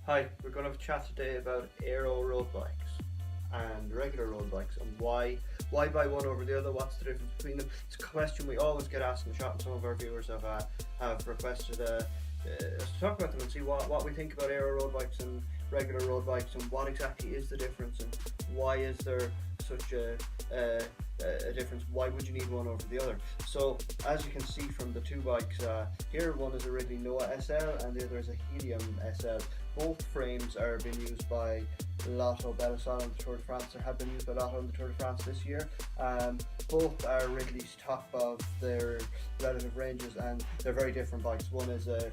Hi, we're going to have a chat today about Aero road bikes and regular road bikes and why buy one over the other, what's the difference between them. It's a question we always get asked in the shop, and some of our viewers have requested us to talk about them and see what we think about Aero road bikes and regular road bikes and what exactly is the difference and why is there such a difference, why would you need one over the other. So as you can see from the two bikes here, one is a Ridley Noah SL and the other is a Helium SL. Both frames are being used by Lotto Belisol on the Tour de France, or have been used by Lotto on the Tour de France this year. Both are Ridley's top of their relative ranges, and they're very different bikes. One is a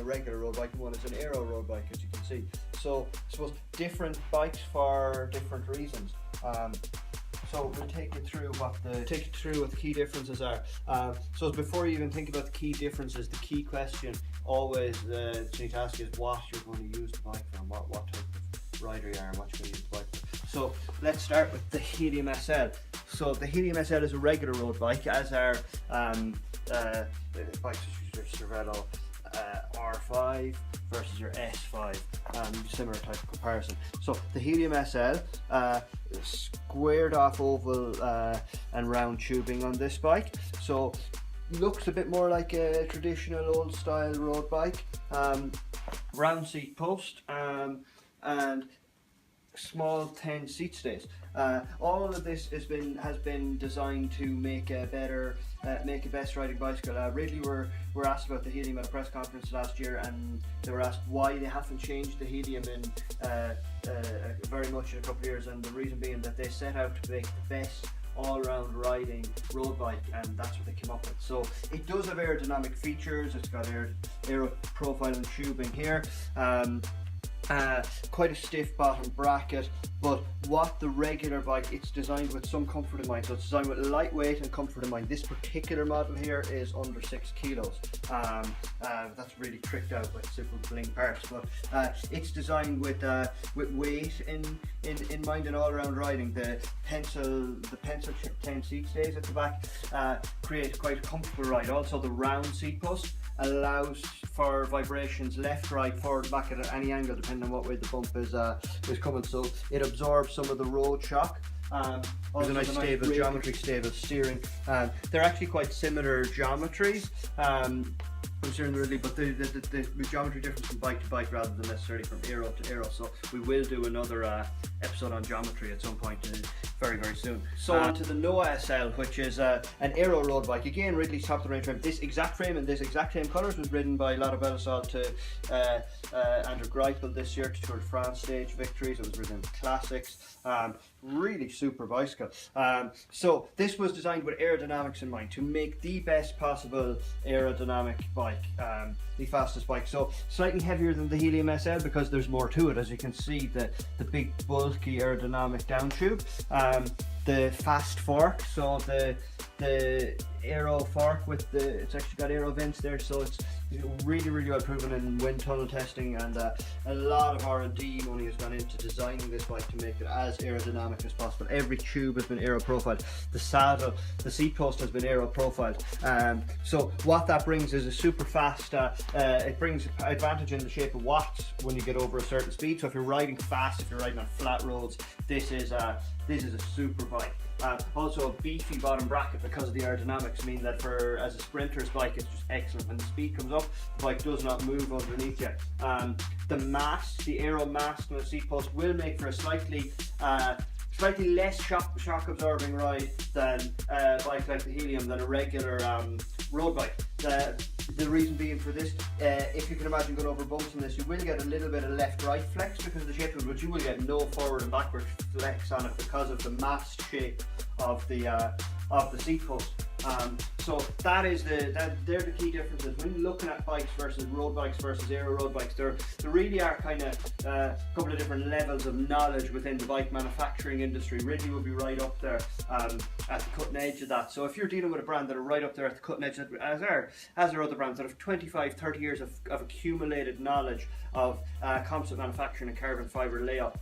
regular road bike and one is an aero road bike, as you can see. So I suppose different bikes for different reasons. So we'll take you through what the key differences are. So before you even think about the key differences, the key question always you need to ask is what you're going to use the bike for, and what type of rider you are and what you're going to use the bike for. So let's start with the Helium SL. So the Helium SL is a regular road bike, as are bikes such as your Cervelo R5 versus your S5, similar type of comparison. So the Helium SL, squared off oval and round tubing on this bike, so looks a bit more like a traditional old style road bike. Round seat post and small 10 seat stays. All of this has been designed to make a best riding bicycle. Ridley were asked about the Helium at a press conference last year, and they were asked why they haven't changed the Helium in very much in a couple of years, and the reason being that they set out to make the best all-round riding road bike, and that's what they came up with. So it does have aerodynamic features. It's got aero profile and tubing here. Quite a stiff bottom bracket, but what the regular bike, it's designed with some comfort in mind. So it's designed with lightweight and comfort in mind. This particular model here is under 6 kilos. That's really tricked out with simple bling parts, but it's designed with weight in mind and all around riding. The pencil 10 seat stays at the back create quite a comfortable ride. Also the round seat post allows for vibrations left, right, forward, back at any angle depending on what way the bump is coming, so it absorbs some of the road shock. There's a nice stable geometry, stable steering. They're actually quite similar geometries. Considering the Ridley, but the geometry difference from bike to bike rather than necessarily from aero to aero. So we will do another episode on geometry at some point very soon. So on to the Noah SL, which is an aero road bike. Again, Ridley's top of the range frame. This exact frame and this exact same colours was ridden by Lotto Belisol to Andrew Greipel this year to Tour de France stage victories. It was ridden in the classics. Really super bicycle. So this was designed with aerodynamics in mind to make the best possible aerodynamic bike, the fastest bike. So slightly heavier than the Helium SL because there's more to it. As you can see, the big bulky aerodynamic down tube, the fast fork, so the aero fork with it's actually got aero vents there, so it's really well proven in wind tunnel testing, and a lot of R&D money has gone into designing this bike to make it as aerodynamic as possible. Every tube has been aero profiled, the saddle, the seat post has been aero profiled. So what that brings is a super fast, it brings advantage in the shape of watts when you get over a certain speed. So if you're riding fast, if you're riding on flat roads, this is a super bike. Also a beefy bottom bracket because of the aerodynamics mean that as a sprinter's bike it's just excellent. When the speed comes up, the bike does not move underneath you. The aero mast and the seat post will make for a slightly less shock absorbing ride than a bike like the Helium, than a regular road bike. The reason being for this, if you can imagine going over bumps on this, you will get a little bit of left-right flex because of the shape of it, but you will get no forward and backward flex on it because of the mast shape of the seat post. So they're the key differences when looking at bikes versus road bikes versus aero road bikes. There really are kind of a couple of different levels of knowledge within the bike manufacturing industry. Ridley will be right up there at the cutting edge of that. So if you're dealing with a brand that are right up there at the cutting edge, as are other brands that have 25-30 years of accumulated knowledge of composite manufacturing and carbon fibre layout,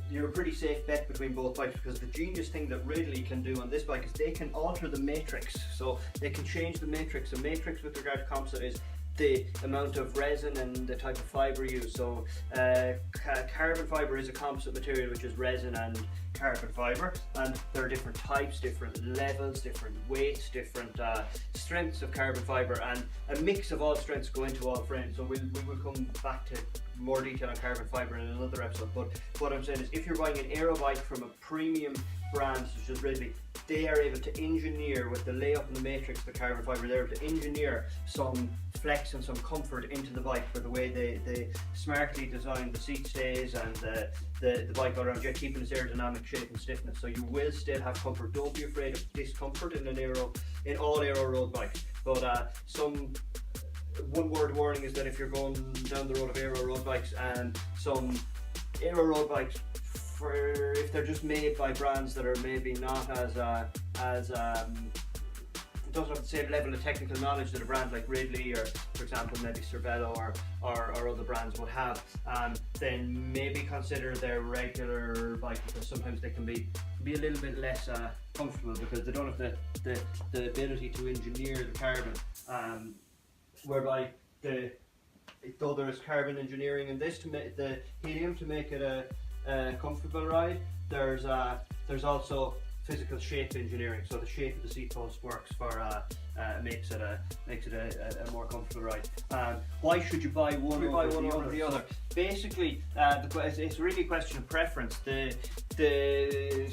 you're a pretty safe bet between both bikes, because the genius thing that Ridley can do on this bike is they can alter the matrix. So they can change the matrix. The matrix with regard to composite is the amount of resin and the type of fibre used. So carbon fibre is a composite material which is resin and carbon fibre, and there are different types, different levels, different weights, different strengths of carbon fibre, and a mix of all strengths go into all frames. So we will come back to more detail on carbon fibre in another episode, but what I'm saying is if you're buying an aero bike from a premium brand such as Ridley, they are able to engineer with the layup and the matrix of the carbon fibre, they're able to engineer some flex and some comfort into the bike for the way they smartly design the seat stays and the bike all around, yet keeping its aerodynamic shape and stiffness. So you will still have comfort. Don't be afraid of discomfort in all aero road bikes. But one word warning is that if you're going down the road of aero road bikes, and some aero road bikes, if they're just made by brands that are maybe not as doesn't have the same level of technical knowledge that a brand like Ridley or, for example, maybe Cervelo or other brands would have, then maybe consider their regular bike, because sometimes they can be a little bit less comfortable because they don't have the ability to engineer the carbon, whereby though there is carbon engineering in this to make the helium to make it a comfortable ride, there's also physical shape engineering. So the shape of the seat post works for makes it a more comfortable ride. Why should you buy one over the other? Basically, it's really a question of preference.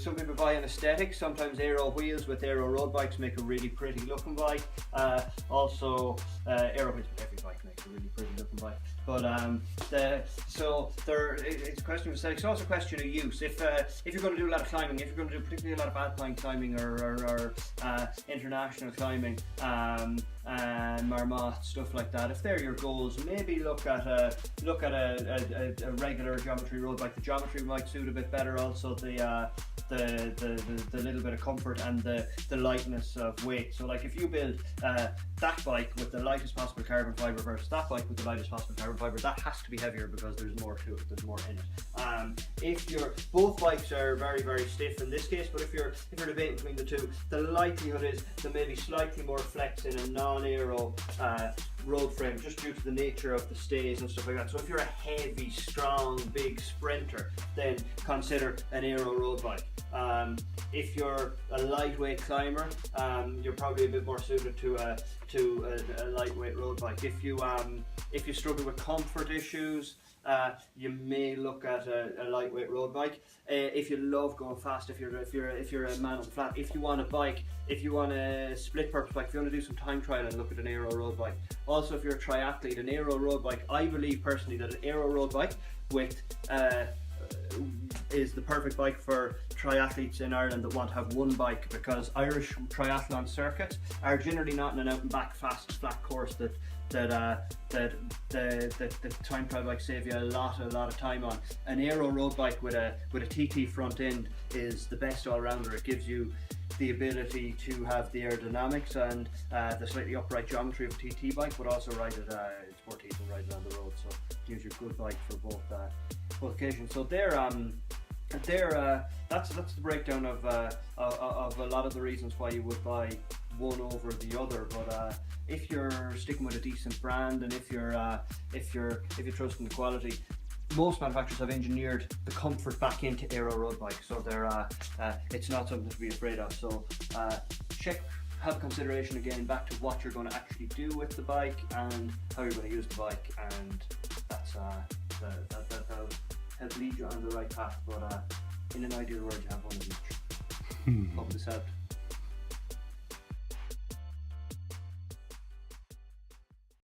Some people buy an aesthetic. Sometimes aero wheels with aero road bikes make a really pretty looking bike. Also, aero wheels with every bike makes a really pretty looking bike. But it's a question of aesthetics. It's also a question of use. If you're going to do a lot of climbing, if you're going to do particularly a lot of alpine climbing or international climbing, Marmot, stuff like that, if they're your goals, maybe look at a regular geometry road bike. The geometry might suit a bit better. Also the little bit of comfort and the lightness of weight. So like if you build that bike with the lightest possible carbon fibre versus that bike with the lightest possible carbon fibre, that has to be heavier because there's more to it, there's more in it. Both bikes are very, very stiff in this case, but if you're debating between the two, the likelihood is there may be slightly more flex in a non-aero road frame, just due to the nature of the stays and stuff like that. So if you're a heavy, strong, big sprinter, then consider an aero road bike. If you're a lightweight climber, you're probably a bit more suited to a lightweight road bike. If you struggle with comfort issues, you may look at a lightweight road bike. If you love going fast, if you're a man on the flat, if you want a split purpose bike, if you want to do some time trial, and look at an aero road bike. Also, if you're a triathlete, an aero road bike, I believe personally that an aero road bike with is the perfect bike for triathletes in Ireland that want to have one bike, because Irish triathlon circuits are generally not in an out and back fast flat course that the time trial bike save you a lot of time on. An aero road bike with a TT front end is the best all-rounder. It gives you the ability to have the aerodynamics and the slightly upright geometry of a TT bike, but also ride it sport and ride it on the road. So it gives you a good bike for both occasions. So that's the breakdown of a lot of the reasons why you would buy one over the other. But if you're sticking with a decent brand, and if you're trusting the quality, most manufacturers have engineered the comfort back into aero road bikes, so it's not something to be afraid of. So have a consideration again back to what you're going to actually do with the bike and how you're going to use the bike, and that'll help lead you on the right path. But in an ideal world, you have one of each. Hope this helped.